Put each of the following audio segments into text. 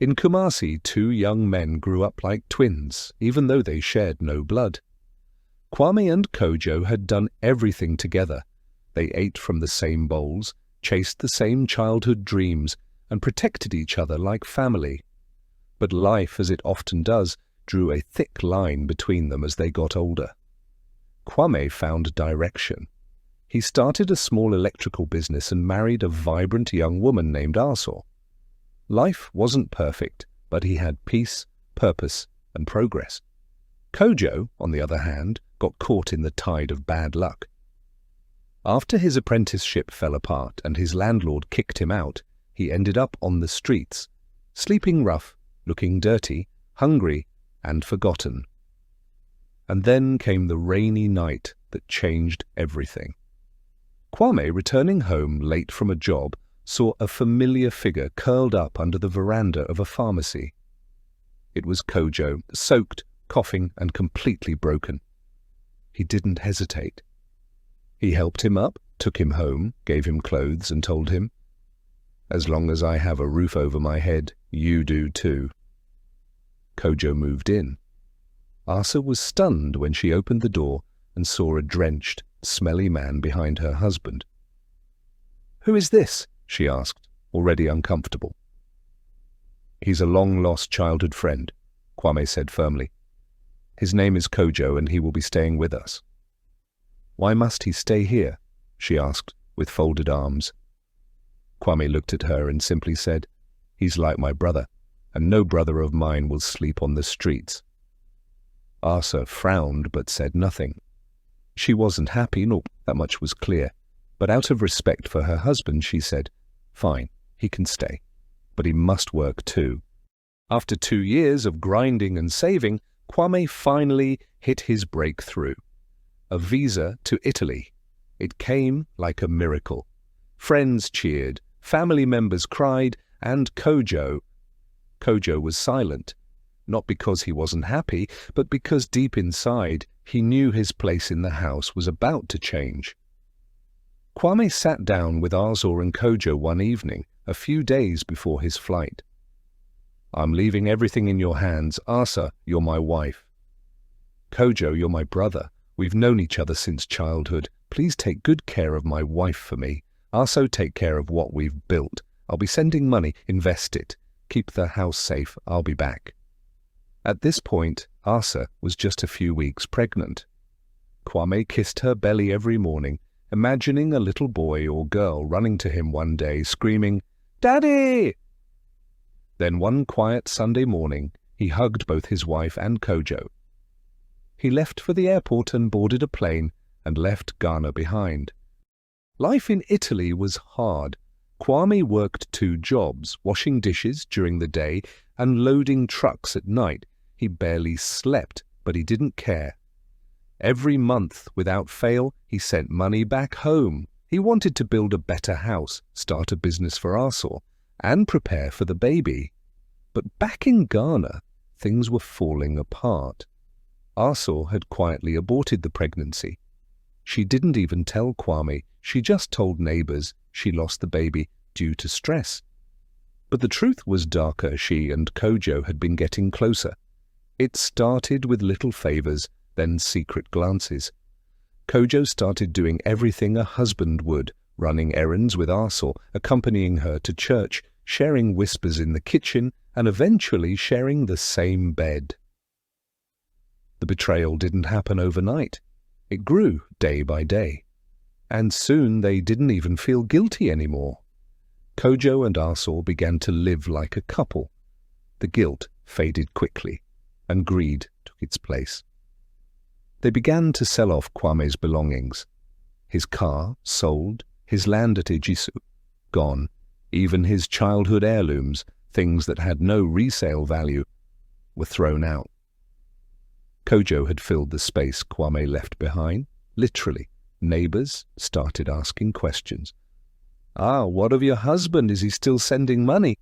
In Kumasi, two young men grew up like twins, even though they shared no blood. Kwame and Kojo had done everything together. They ate from the same bowls, chased the same childhood dreams, and protected each other like family. But life, as it often does, drew a thick line between them as they got older. Kwame found direction. He started a small electrical business and married a vibrant young woman named Arsor. Life wasn't perfect, but he had peace, purpose, and progress. Kojo, on the other hand, got caught in the tide of bad luck. After his apprenticeship fell apart and his landlord kicked him out, he ended up on the streets, sleeping rough, looking dirty, hungry, and forgotten. And then came the rainy night that changed everything. Kwame, returning home late from a job, saw a familiar figure curled up under the veranda of a pharmacy. It was Kojo, soaked, coughing, and completely broken. He didn't hesitate. He helped him up, took him home, gave him clothes, and told him, "As long as I have a roof over my head, you do too." Kojo moved in. Arsor was stunned when she opened the door and saw a drenched, smelly man behind her husband. "Who is this?" she asked, already uncomfortable. "He's a long-lost childhood friend," Kwame said firmly. "His name is Kojo, and he will be staying with us." "Why must he stay here?" she asked, with folded arms. Kwame looked at her and simply said, "He's like my brother, and no brother of mine will sleep on the streets." Arsor frowned but said nothing. She wasn't happy, nor that much was clear, but out of respect for her husband she said, "Fine, he can stay, but he must work too." After 2 years of grinding and saving, Kwame finally hit his breakthrough. A visa to Italy. It came like a miracle. Friends cheered, family members cried, and Kojo was silent. Not because he wasn't happy, but because deep inside he knew his place in the house was about to change. Kwame sat down with Arsor and Kojo one evening, a few days before his flight. "I'm leaving everything in your hands. Arsor, you're my wife. Kojo, you're my brother. We've known each other since childhood. Please take good care of my wife for me. Arsor, take care of what we've built. I'll be sending money. Invest it. Keep the house safe. I'll be back." At this point, Arsor was just a few weeks pregnant. Kwame kissed her belly every morning, imagining a little boy or girl running to him one day, screaming, "Daddy!" Then one quiet Sunday morning, he hugged both his wife and Kojo. He left for the airport and boarded a plane and left Ghana behind. Life in Italy was hard. Kwame worked 2 jobs, washing dishes during the day and loading trucks at night. He barely slept, but he didn't care. Every month, without fail, he sent money back home. He wanted to build a better house, start a business for Arsor, and prepare for the baby. But back in Ghana, things were falling apart. Arsor had quietly aborted the pregnancy. She didn't even tell Kwame. She just told neighbors she lost the baby due to stress. But the truth was darker. She and Kojo had been getting closer. It started with little favors, then secret glances. Kojo started doing everything a husband would, running errands with Arsor, accompanying her to church, sharing whispers in the kitchen, and eventually sharing the same bed. The betrayal didn't happen overnight. It grew day by day. And soon they didn't even feel guilty anymore. Kojo and Arsor began to live like a couple. The guilt faded quickly, and greed took its place. They began to sell off Kwame's belongings. His car sold, his land at Ejisu gone, even his childhood heirlooms, things that had no resale value, were thrown out. Kojo had filled the space Kwame left behind, literally. Neighbors started asking questions. "What of your husband? Is he still sending money?"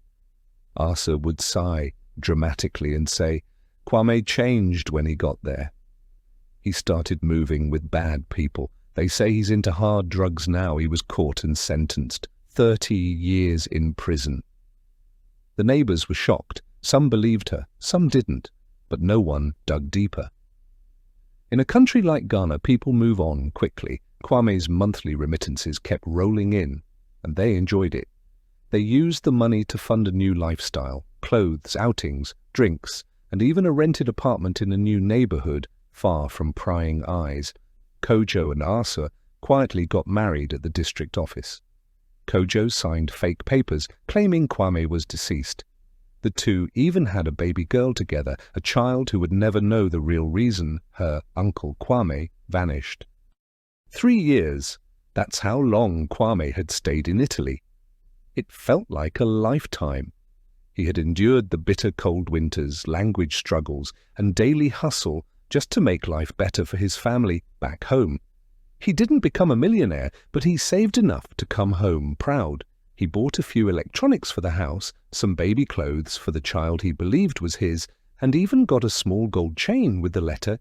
Arsor would sigh dramatically and say, "Kwame changed when he got there. He started moving with bad people. They say he's into hard drugs now. He was caught and sentenced. 30 years in prison." The neighbors were shocked, Some believed her, some didn't, but no one dug deeper. In a country like Ghana, people move on quickly. Kwame's monthly remittances kept rolling in, and they enjoyed it. They used the money to fund a new lifestyle, clothes, outings, drinks, and even a rented apartment in a new neighborhood far from prying eyes. Kojo and Arsor quietly got married at the district office. Kojo signed fake papers claiming Kwame was deceased. The two even had a baby girl together, a child who would never know the real reason her uncle Kwame vanished. 3 years, that's how long Kwame had stayed in Italy. It felt like a lifetime. He had endured the bitter cold winters, language struggles, and daily hustle just to make life better for his family back home. He didn't become a millionaire, but he saved enough to come home proud. He bought a few electronics for the house, some baby clothes for the child he believed was his, and even got a small gold chain with the letter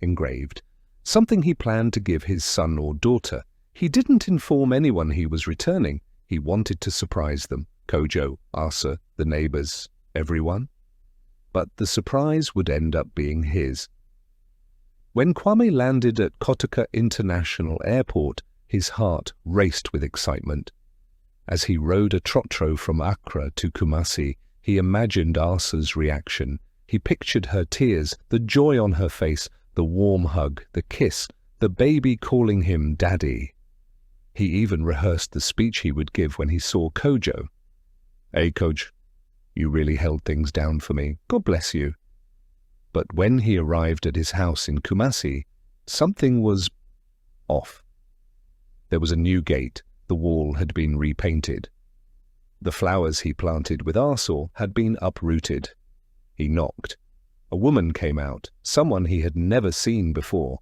engraved, something he planned to give his son or daughter. He didn't inform anyone he was returning. He wanted to surprise them, Kojo, Arsor, the neighbors, everyone. But the surprise would end up being his. When Kwame landed at Kotoka International Airport, his heart raced with excitement. As he rode a trotro from Accra to Kumasi, he imagined Arsor's reaction. He pictured her tears, the joy on her face, the warm hug, the kiss, the baby calling him Daddy. He even rehearsed the speech he would give when he saw Kojo. "Hey, Coach, you really held things down for me. God bless you." But when he arrived at his house in Kumasi, something was off. There was a new gate. The wall had been repainted. The flowers he planted with Arsor had been uprooted. He knocked. A woman came out, someone he had never seen before.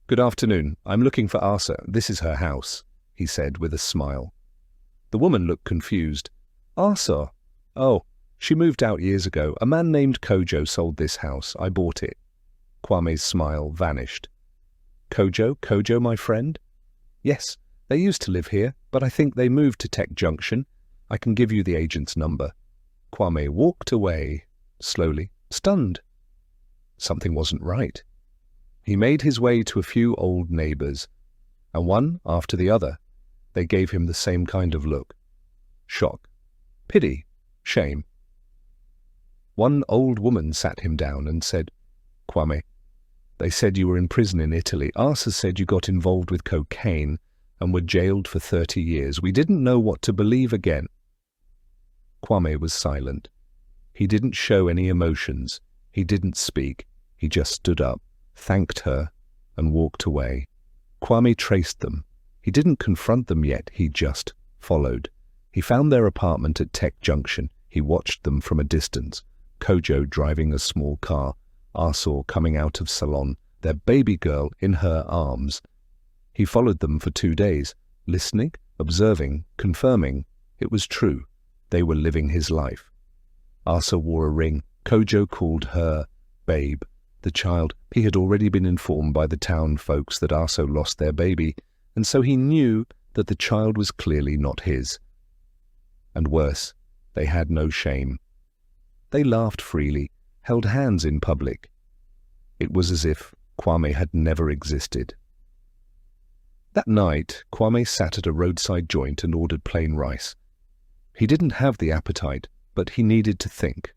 "Good afternoon. I'm looking for Arsor. This is her house," he said with a smile. The woman looked confused. "Arsor? Oh, she moved out years ago. A man named Kojo sold this house. I bought it." Kwame's smile vanished. Kojo, my friend?" "Yes, they used to live here, but I think they moved to Tech Junction. I can give you the agent's number." Kwame walked away, slowly, stunned. Something wasn't right. He made his way to a few old neighbors, and one after the other, they gave him the same kind of look. Shock, pity, shame. One old woman sat him down and said, "Kwame, they said you were in prison in Italy. Arsor said you got involved with cocaine and were jailed for 30 years. We didn't know what to believe again." Kwame was silent. He didn't show any emotions. He didn't speak. He just stood up, thanked her, and walked away. Kwame traced them. He didn't confront them yet. He just followed. He found their apartment at Tech Junction. He watched them from a distance. Kojo driving a small car, Arsor coming out of salon, their baby girl in her arms. He followed them for 2 days, listening, observing, confirming. It was true. They were living his life. Arsor wore a ring. Kojo called her Babe. The child, he had already been informed by the town folks that Arsor lost their baby, and so he knew that the child was clearly not his. And worse, they had no shame. They laughed freely, held hands in public. It was as if Kwame had never existed. That night, Kwame sat at a roadside joint and ordered plain rice. He didn't have the appetite, but he needed to think.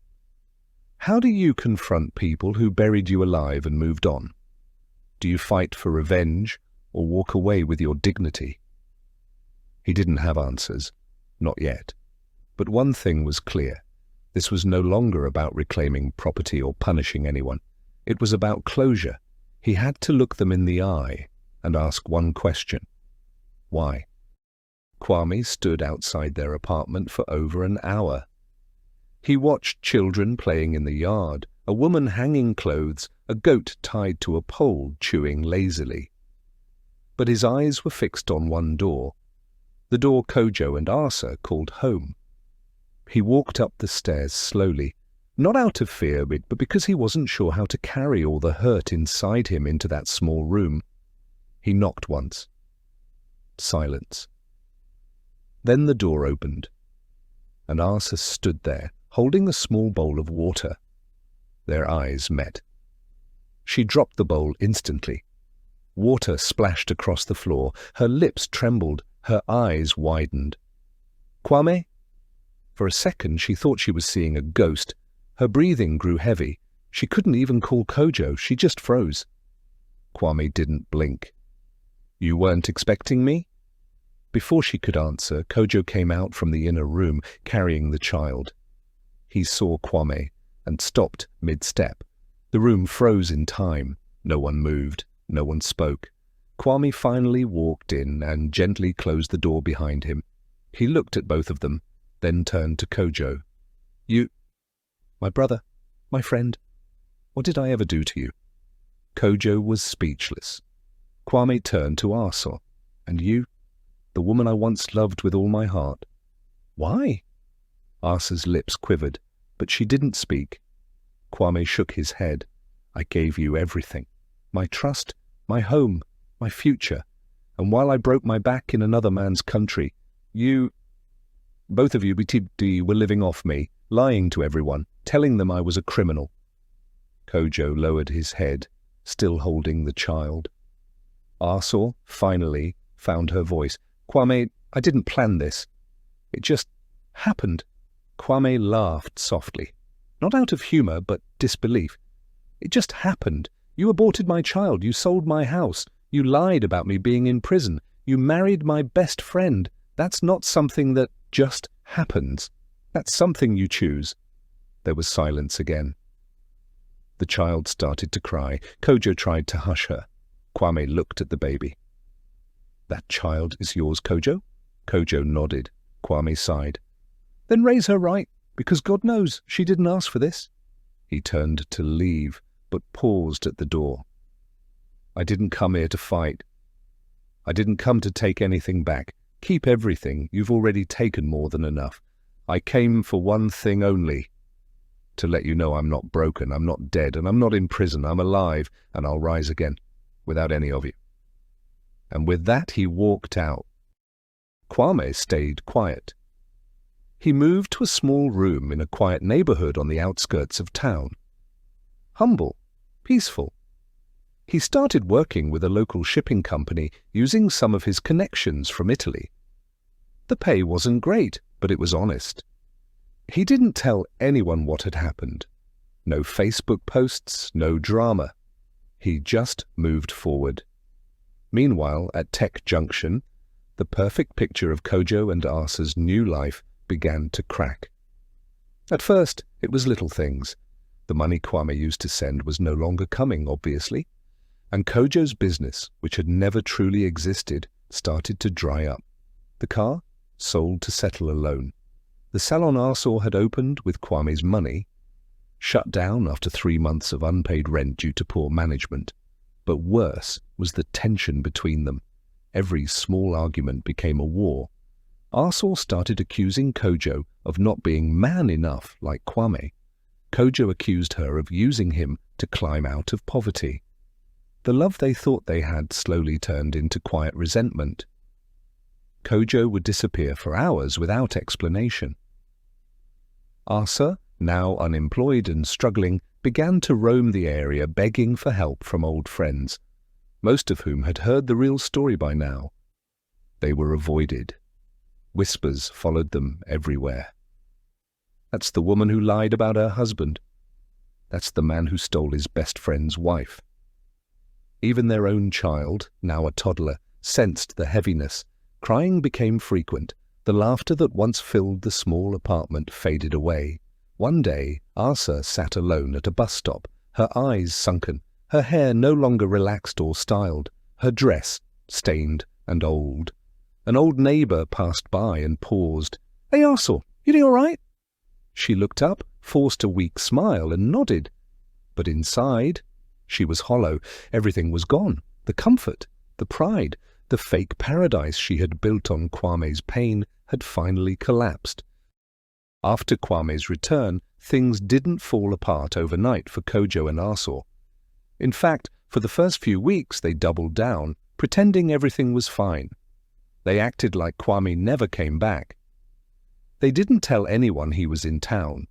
How do you confront people who buried you alive and moved on? Do you fight for revenge or walk away with your dignity? He didn't have answers, not yet. But one thing was clear. This was no longer about reclaiming property or punishing anyone. It was about closure. He had to look them in the eye and ask one question. Why? Kwame stood outside their apartment for over an hour. He watched children playing in the yard, a woman hanging clothes, a goat tied to a pole chewing lazily. But his eyes were fixed on one door, the door Kojo and Arsor called home. He walked up the stairs slowly, not out of fear, but because he wasn't sure how to carry all the hurt inside him into that small room. He knocked once. Silence. Then the door opened, and Arsor stood there, holding a small bowl of water. Their eyes met. She dropped the bowl instantly. Water splashed across the floor. Her lips trembled. Her eyes widened. "Kwame?" For a second she thought she was seeing a ghost. Her breathing grew heavy. She couldn't even call Kojo. She just froze. Kwame didn't blink. "You weren't expecting me?" Before she could answer, Kojo came out from the inner room, carrying the child. He saw Kwame and stopped mid-step. The room froze in time. No one moved. No one spoke. Kwame finally walked in and gently closed the door behind him. He looked at both of them, then turned to Kojo. "You, my brother, my friend, what did I ever do to you?" Kojo was speechless. Kwame turned to Arsor. "And you, the woman I once loved with all my heart. Why?" Arsor's lips quivered, but she didn't speak. Kwame shook his head. "I gave you everything. My trust, my home, my future. And while I broke my back in another man's country, both of you were living off me, lying to everyone, telling them I was a criminal." Kojo lowered his head, still holding the child. Arsor finally found her voice. "Kwame, I didn't plan this. It just happened." Kwame laughed softly, not out of humor, but disbelief. "It just happened. You aborted my child. You sold my house. You lied about me being in prison. You married my best friend. That's not something that just happens. That's something you choose." There was silence again. The child started to cry. Kojo tried to hush her. Kwame looked at the baby. "That child is yours, Kojo?" Kojo nodded. Kwame sighed. "Then raise her right, because God knows she didn't ask for this." He turned to leave, but paused at the door. "I didn't come here to fight. I didn't come to take anything back. Keep everything. You've already taken more than enough. I came for one thing only. To let you know I'm not broken, I'm not dead, and I'm not in prison. I'm alive, and I'll rise again, without any of you." And with that he walked out. Kwame stayed quiet. He moved to a small room in a quiet neighborhood on the outskirts of town. Humble, peaceful. He started working with a local shipping company using some of his connections from Italy. The pay wasn't great, but it was honest. He didn't tell anyone what had happened. No Facebook posts, no drama. He just moved forward. Meanwhile, at Tech Junction, the perfect picture of Kojo and Arsor's new life began to crack. At first, it was little things. The money Kwame used to send was no longer coming, obviously, and Kojo's business, which had never truly existed, started to dry up. The car sold to settle a loan. The salon Arsor had opened with Kwame's money, shut down after 3 months of unpaid rent due to poor management. But worse was the tension between them. Every small argument became a war. Arsor started accusing Kojo of not being man enough like Kwame. Kojo accused her of using him to climb out of poverty. The love they thought they had slowly turned into quiet resentment. Kojo would disappear for hours without explanation. Arsor, now unemployed and struggling, began to roam the area begging for help from old friends, most of whom had heard the real story by now. They were avoided. Whispers followed them everywhere. "That's the woman who lied about her husband. That's the man who stole his best friend's wife." Even their own child, now a toddler, sensed the heaviness. Crying became frequent. The laughter that once filled the small apartment faded away. One day, Arsor sat alone at a bus stop, her eyes sunken, her hair no longer relaxed or styled, her dress stained and old. An old neighbor passed by and paused. "Hey, Arsor, you doing all right?" She looked up, forced a weak smile, and nodded. But inside, she was hollow. Everything was gone. The comfort, the pride, the fake paradise she had built on Kwame's pain had finally collapsed. After Kwame's return, things didn't fall apart overnight for Kojo and Arsor. In fact, for the first few weeks they doubled down, pretending everything was fine. They acted like Kwame never came back. They didn't tell anyone he was in town.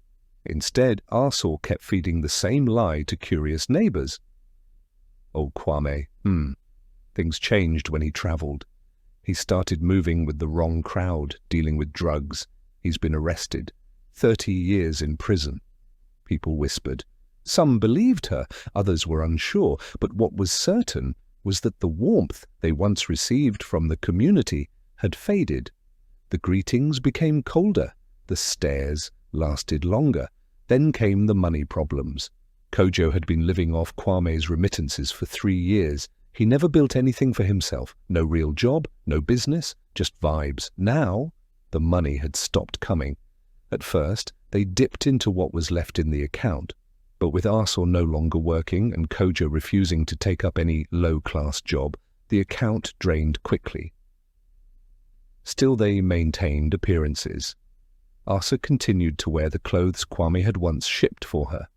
Instead, Arsor kept feeding the same lie to curious neighbors. Oh, Kwame, things changed when he traveled. He started moving with the wrong crowd, dealing with drugs. He's been arrested. 30 years in prison. People whispered. Some believed her, others were unsure, but what was certain was that the warmth they once received from the community had faded. The greetings became colder, the stares lasted longer. Then came the money problems. Kojo had been living off Kwame's remittances for 3 years. He never built anything for himself. No real job, no business, just vibes. Now, the money had stopped coming. At first, they dipped into what was left in the account. But with Arsor no longer working and Kojo refusing to take up any low-class job, the account drained quickly. Still they maintained appearances. Arsor continued to wear the clothes Kwame had once shipped for her.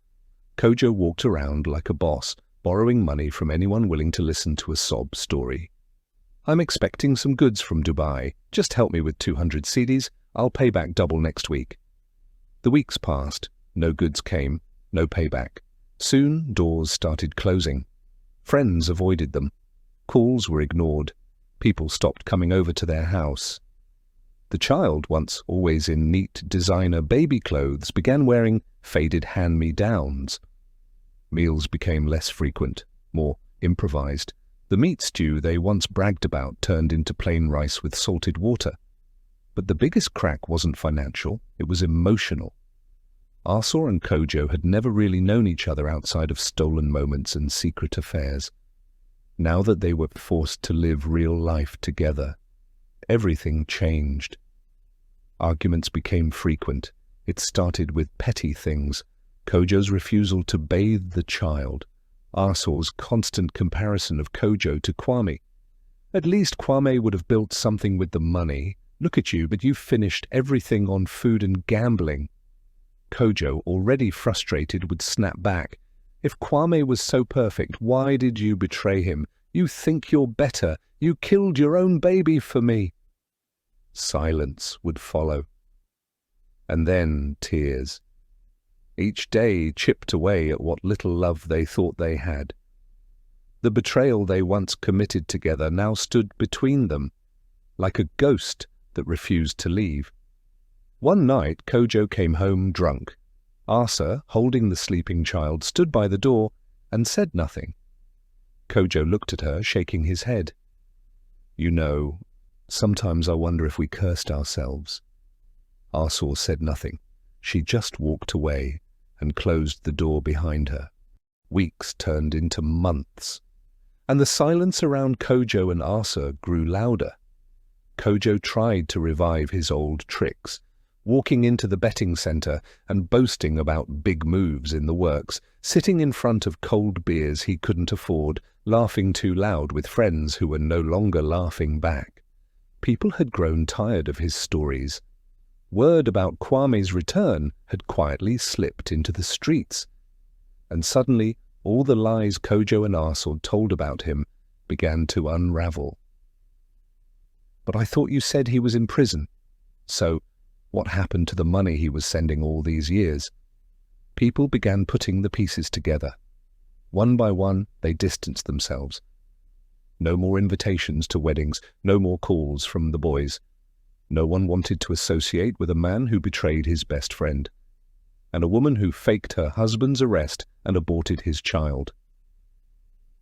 Kojo walked around like a boss, borrowing money from anyone willing to listen to a sob story. "I'm expecting some goods from Dubai. Just help me with 200 cedis. I'll pay back double next week." The weeks passed. No goods came. No payback. Soon, doors started closing. Friends avoided them. Calls were ignored. People stopped coming over to their house. The child, once always in neat designer baby clothes, began wearing faded hand-me-downs. Meals became less frequent, more improvised. The meat stew they once bragged about turned into plain rice with salted water. But the biggest crack wasn't financial, it was emotional. Arsor and Kojo had never really known each other outside of stolen moments and secret affairs. Now that they were forced to live real life together, everything changed. Arguments became frequent. It started with petty things. Kojo's refusal to bathe the child. Arsor's constant comparison of Kojo to Kwame. At least Kwame would have built something with the money. Look at you, but you've finished everything on food and gambling. Kojo, already frustrated, would snap back. If Kwame was so perfect, why did you betray him? You think you're better. You killed your own baby for me. Silence would follow. And then tears. Each day chipped away at what little love they thought they had. The betrayal they once committed together now stood between them, like a ghost that refused to leave. One night, Kojo came home drunk. Arsor, holding the sleeping child, stood by the door and said nothing. Kojo looked at her, shaking his head. "You know, sometimes I wonder if we cursed ourselves." Arsor said nothing. She just walked away and closed the door behind her. Weeks turned into months, and the silence around Kojo and Arsor grew louder. Kojo tried to revive his old tricks, walking into the betting center and boasting about big moves in the works, sitting in front of cold beers he couldn't afford, laughing too loud with friends who were no longer laughing back. People had grown tired of his stories. Word about Kwame's return had quietly slipped into the streets, and suddenly all the lies Kojo and Arsor told about him began to unravel. "But I thought you said he was in prison. So, what happened to the money he was sending all these years?" People began putting the pieces together. One by one, they distanced themselves. No more invitations to weddings, no more calls from the boys. No one wanted to associate with a man who betrayed his best friend, and a woman who faked her husband's arrest and aborted his child.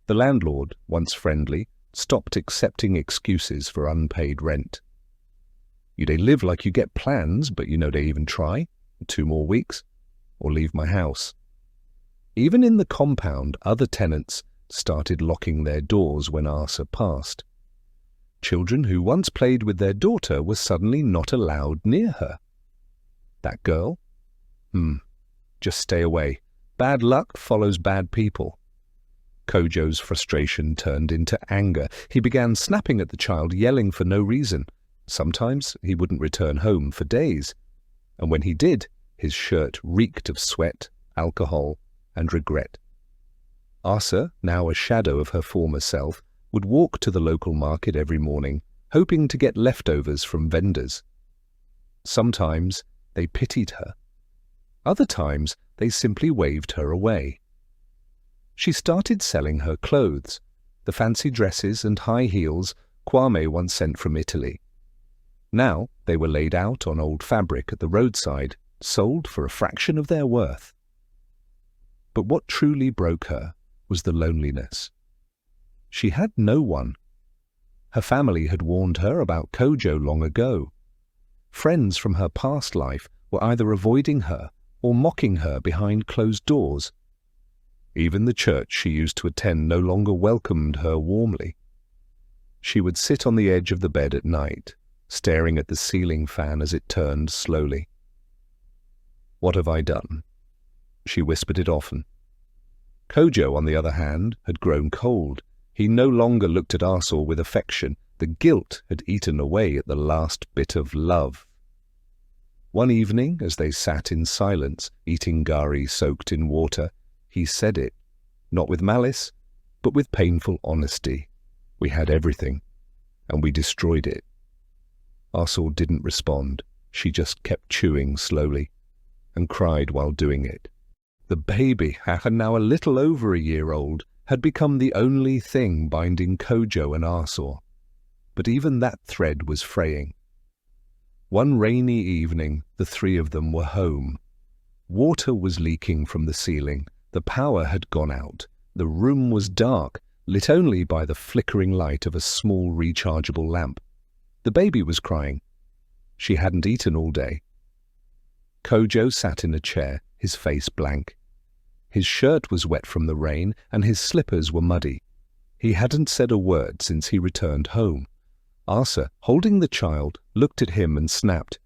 The landlord, once friendly, stopped accepting excuses for unpaid rent. "You dey live like you get plans, but you know they even try. 2 more weeks, or leave my house." Even in the compound, other tenants started locking their doors when Arsor passed. Children who once played with their daughter were suddenly not allowed near her. That girl? Just stay away. Bad luck follows bad people. Kojo's frustration turned into anger. He began snapping at the child, yelling for no reason. Sometimes he wouldn't return home for days, and when he did, his shirt reeked of sweat, alcohol, and regret. Arsor, now a shadow of her former self, would walk to the local market every morning, hoping to get leftovers from vendors. Sometimes they pitied her. Other times, they simply waved her away. She started selling her clothes, the fancy dresses and high heels Kwame once sent from Italy. Now they were laid out on old fabric at the roadside, sold for a fraction of their worth. But what truly broke her was the loneliness. She had no one. Her family had warned her about Kojo long ago. Friends from her past life were either avoiding her or mocking her behind closed doors. Even the church she used to attend no longer welcomed her warmly. She would sit on the edge of the bed at night, staring at the ceiling fan as it turned slowly. "What have I done?" She whispered it often. Kojo, on the other hand, had grown cold. He no longer looked at Arsor with affection. The guilt had eaten away at the last bit of love. One evening, as they sat in silence, eating gari soaked in water, he said it, not with malice, but with painful honesty. "We had everything, and we destroyed it." Arsor didn't respond. She just kept chewing slowly, and cried while doing it. The baby, now a little over a year old, had become the only thing binding Kojo and Arsor. But even that thread was fraying. One rainy evening, the three of them were home. Water was leaking from the ceiling. The power had gone out. The room was dark, lit only by the flickering light of a small rechargeable lamp. The baby was crying. She hadn't eaten all day. Kojo sat in a chair, his face blank. His shirt was wet from the rain, and his slippers were muddy. He hadn't said a word since he returned home. Arsor, holding the child, looked at him and snapped,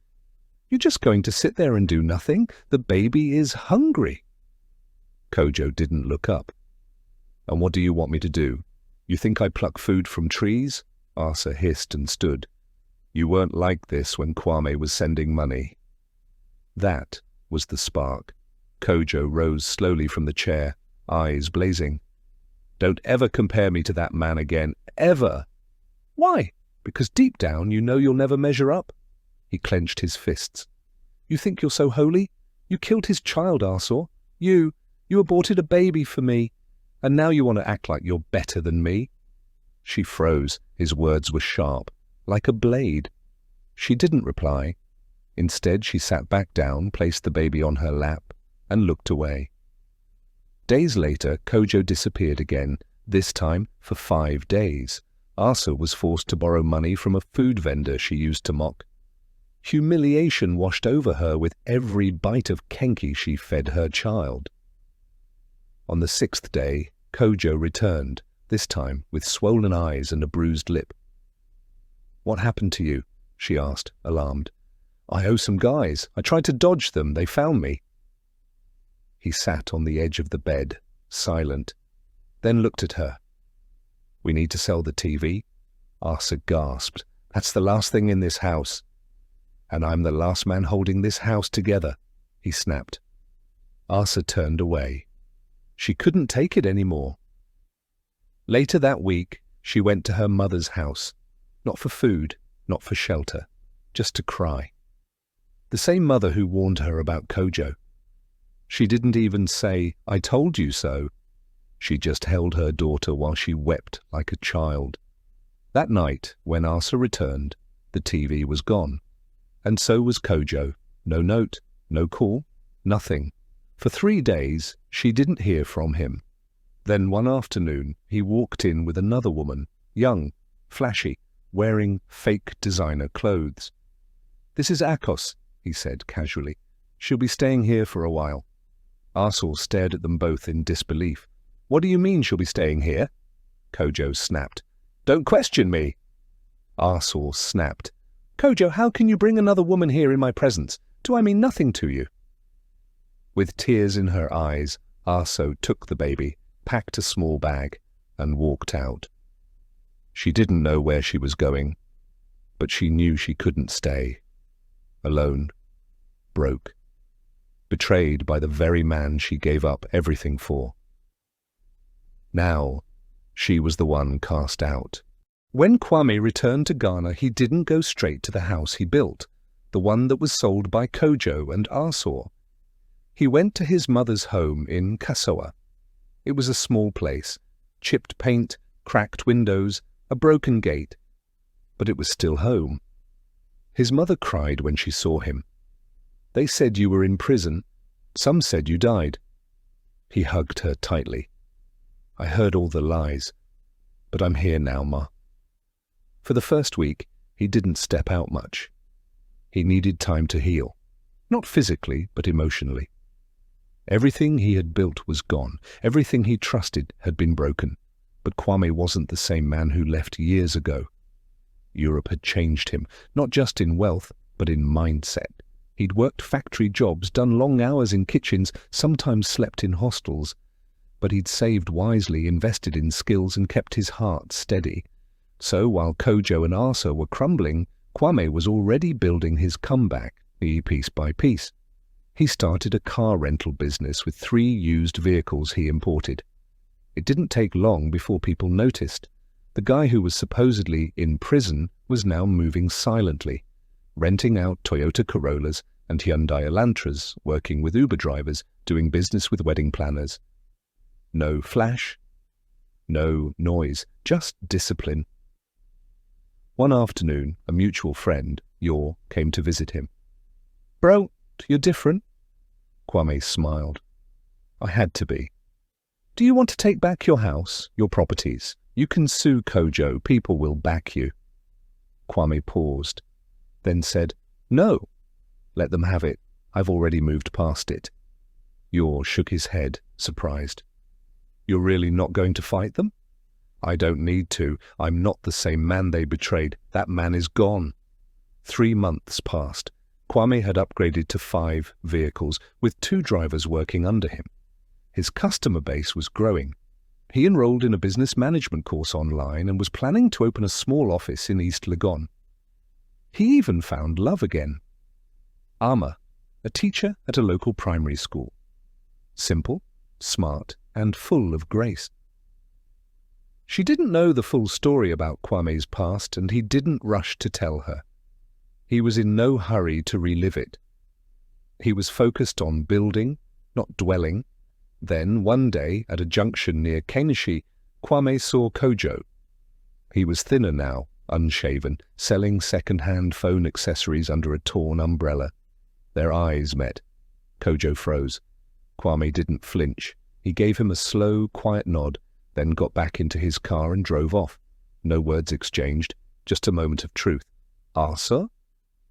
"You're just going to sit there and do nothing? The baby is hungry." Kojo didn't look up. "And what do you want me to do? You think I pluck food from trees?" Arsor hissed and stood. "You weren't like this when Kwame was sending money." That was the spark. Kojo rose slowly from the chair, eyes blazing. "Don't ever compare me to that man again, ever." "Why? Because deep down you know you'll never measure up." He clenched his fists. "You think you're so holy? You killed his child, Arsor. You aborted a baby for me, and now you want to act like you're better than me." She froze. His words were sharp, like a blade. She didn't reply. Instead, she sat back down, placed the baby on her lap, and looked away. Days later, Kojo disappeared again, this time for 5 days. Arsor was forced to borrow money from a food vendor she used to mock. Humiliation washed over her with every bite of kenki she fed her child. On the 6th day, Kojo returned, this time with swollen eyes and a bruised lip. "What happened to you?" she asked, alarmed. "I owe some guys. I tried to dodge them. They found me." He sat on the edge of the bed, silent, then looked at her. "We need to sell the TV?" Arsor gasped. "That's the last thing in this house." "And I'm the last man holding this house together," he snapped. Arsor turned away. She couldn't take it anymore. Later that week, she went to her mother's house, not for food, not for shelter, just to cry. The same mother who warned her about Kojo. She didn't even say, "I told you so." She just held her daughter while she wept like a child. That night, when Arsor returned, the TV was gone. And so was Kojo. No note, no call, nothing. For 3 days, she didn't hear from him. Then one afternoon, he walked in with another woman, young, flashy, wearing fake designer clothes. "This is Akos," he said casually. "She'll be staying here for a while." Arsor stared at them both in disbelief. "What do you mean she'll be staying here?" Kojo snapped. "Don't question me." Arsor snapped. "Kojo, how can you bring another woman here in my presence? Do I mean nothing to you?" With tears in her eyes, Arsor took the baby, packed a small bag, and walked out. She didn't know where she was going, but she knew she couldn't stay. Alone, broke, betrayed by the very man she gave up everything for. Now, she was the one cast out. When Kwame returned to Ghana, he didn't go straight to the house he built, the one that was sold by Kojo and Arsor. He went to his mother's home in Kasoa. It was a small place, chipped paint, cracked windows, a broken gate, but it was still home. His mother cried when she saw him. They said you were in prison. Some said you died. He hugged her tightly. I heard all the lies, but I'm here now, Ma. For the first week, he didn't step out much. He needed time to heal, not physically, but emotionally. Everything he had built was gone. Everything he trusted had been broken. But Kwame wasn't the same man who left years ago. Europe had changed him, not just in wealth, but in mindset. He'd worked factory jobs, done long hours in kitchens, sometimes slept in hostels. But he'd saved wisely, invested in skills, and kept his heart steady. So while Kojo and Arsor were crumbling, Kwame was already building his comeback, piece by piece. He started a car rental business with 3 used vehicles he imported. It didn't take long before people noticed. The guy who was supposedly in prison was now moving silently, renting out Toyota Corollas and Hyundai Elantras, working with Uber drivers, doing business with wedding planners. No flash, no noise, just discipline. One afternoon, a mutual friend, Yor, came to visit him. "Bro, you're different." Kwame smiled. "I had to be." "Do you want to take back your house, your properties? You can sue Kojo. People will back you." Kwame paused, then said, "No. Let them have it. I've already moved past it." Yor shook his head, surprised. "You're really not going to fight them?" "I don't need to. I'm not the same man they betrayed. That man is gone." 3 months passed. Kwame had upgraded to 5 vehicles, with 2 drivers working under him. His customer base was growing. He enrolled in a business management course online and was planning to open a small office in East Legon. He even found love again. Ama, a teacher at a local primary school. Simple, smart, and full of grace. She didn't know the full story about Kwame's past, and he didn't rush to tell her. He was in no hurry to relive it. He was focused on building, not dwelling. Then, one day, at a junction near Kenishi, Kwame saw Kojo. He was thinner now, unshaven, selling second-hand phone accessories under a torn umbrella. Their eyes met. Kojo froze. Kwame didn't flinch. He gave him a slow, quiet nod, then got back into his car and drove off. No words exchanged, just a moment of truth. Arsor?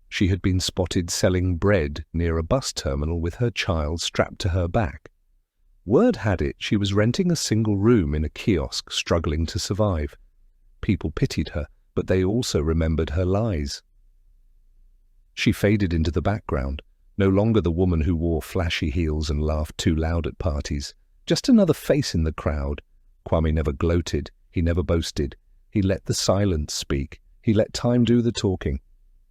She had been spotted selling bread near a bus terminal with her child strapped to her back. Word had it she was renting a single room in a kiosk, struggling to survive. People pitied her, but they also remembered her lies. She faded into the background, no longer the woman who wore flashy heels and laughed too loud at parties, just another face in the crowd. Kwame never gloated, he never boasted. He let the silence speak, he let time do the talking.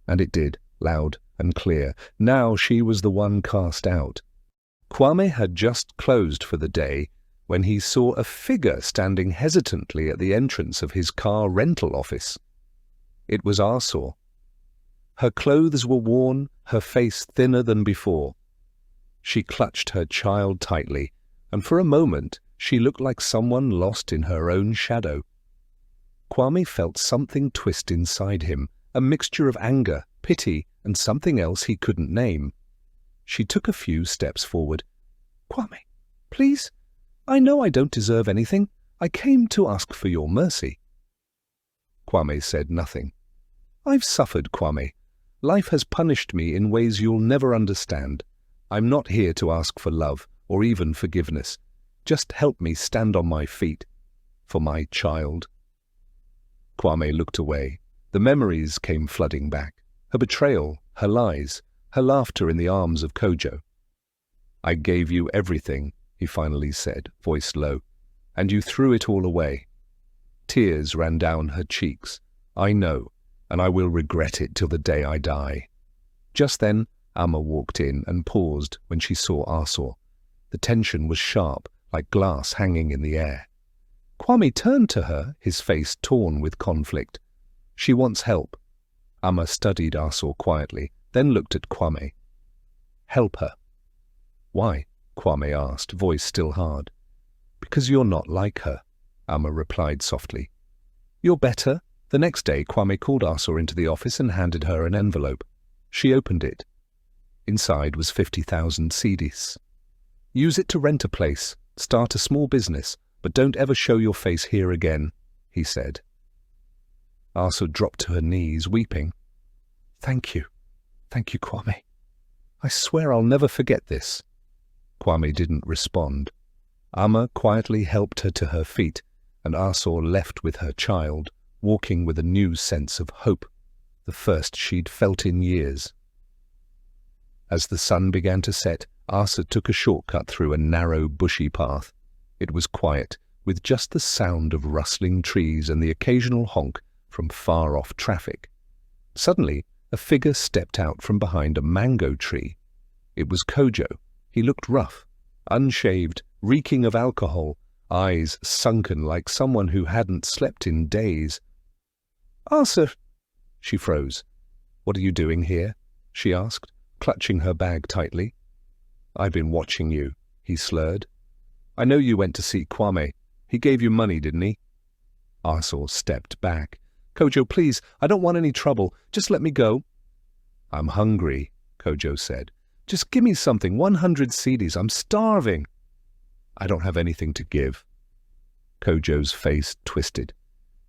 And it did, loud and clear. Now she was the one cast out. Kwame had just closed for the day when he saw a figure standing hesitantly at the entrance of his car rental office. It was Arsor. Her clothes were worn, her face thinner than before. She clutched her child tightly, and for a moment she looked like someone lost in her own shadow. Kwame felt something twist inside him, a mixture of anger, pity, and something else he couldn't name. She took a few steps forward. "Kwame, please, I know I don't deserve anything. I came to ask for your mercy." Kwame said nothing. "I've suffered, Kwame. Life has punished me in ways you'll never understand. I'm not here to ask for love or even forgiveness. Just help me stand on my feet. For my child." Kwame looked away. The memories came flooding back. Her betrayal, her lies, her laughter in the arms of Kojo. "I gave you everything," he finally said, voice low, "and you threw it all away." Tears ran down her cheeks. "I know, and I will regret it till the day I die." Just then, Ama walked in and paused when she saw Arsor. The tension was sharp, like glass hanging in the air. Kwame turned to her, his face torn with conflict. "She wants help." Ama studied Arsor quietly, then looked at Kwame. "Help her." Why? Kwame asked, voice still hard. Because you're not like her, Amma replied softly. You're better. The next day, Kwame called Arsor into the office and handed her an envelope. She opened it. Inside was 50,000 cedis. Use it to rent a place, start a small business, but don't ever show your face here again, he said. Arsor dropped to her knees, weeping. Thank you, Kwame. I swear I'll never forget this. Kwame didn't respond. Amma quietly helped her to her feet, and Arsor left with her child, walking with a new sense of hope, the first she'd felt in years. As the sun began to set, Arsor took a shortcut through a narrow, bushy path. It was quiet, with just the sound of rustling trees and the occasional honk from far-off traffic. Suddenly, a figure stepped out from behind a mango tree. It was Kojo. He looked rough, unshaved, reeking of alcohol, eyes sunken like someone who hadn't slept in days. Arsor! She froze. What are you doing here? She asked, clutching her bag tightly. I've been watching you, he slurred. I know you went to see Kwame. He gave you money, didn't he? Arsor stepped back. Kojo, please, I don't want any trouble. Just let me go. I'm hungry, Kojo said. Just give me something, 100 cedis. I'm starving. I don't have anything to give. Kojo's face twisted.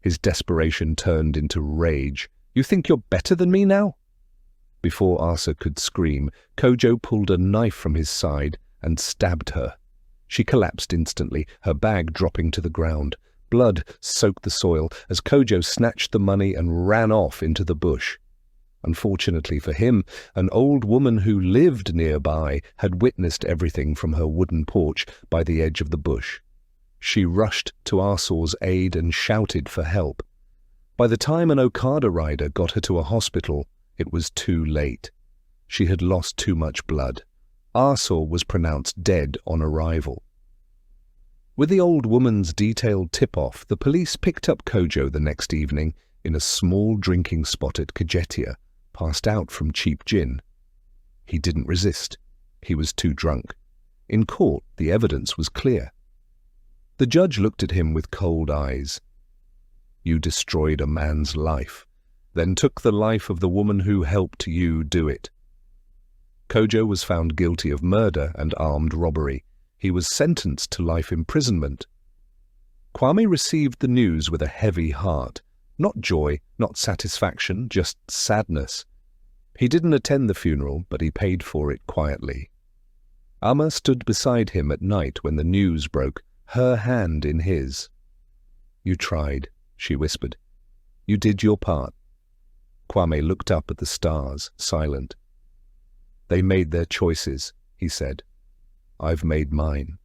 His desperation turned into rage. You think you're better than me now? Before Arsor could scream, Kojo pulled a knife from his side and stabbed her. She collapsed instantly, her bag dropping to the ground. Blood soaked the soil as Kojo snatched the money and ran off into the bush. Unfortunately for him, an old woman who lived nearby had witnessed everything from her wooden porch by the edge of the bush. She rushed to Arsor's aid and shouted for help. By the time an Okada rider got her to a hospital, it was too late. She had lost too much blood. Arsor was pronounced dead on arrival. With the old woman's detailed tip-off, the police picked up Kojo the next evening in a small drinking spot at Kajetia, passed out from cheap gin. He didn't resist. He was too drunk. In court, the evidence was clear. The judge looked at him with cold eyes. You destroyed a man's life, then took the life of the woman who helped you do it. Kojo was found guilty of murder and armed robbery. He was sentenced to life imprisonment. Kwame received the news with a heavy heart. Not joy, not satisfaction, just sadness. He didn't attend the funeral, but he paid for it quietly. Amma stood beside him at night when the news broke, her hand in his. You tried, she whispered. You did your part. Kwame looked up at the stars, silent. They made their choices, he said. I've made mine.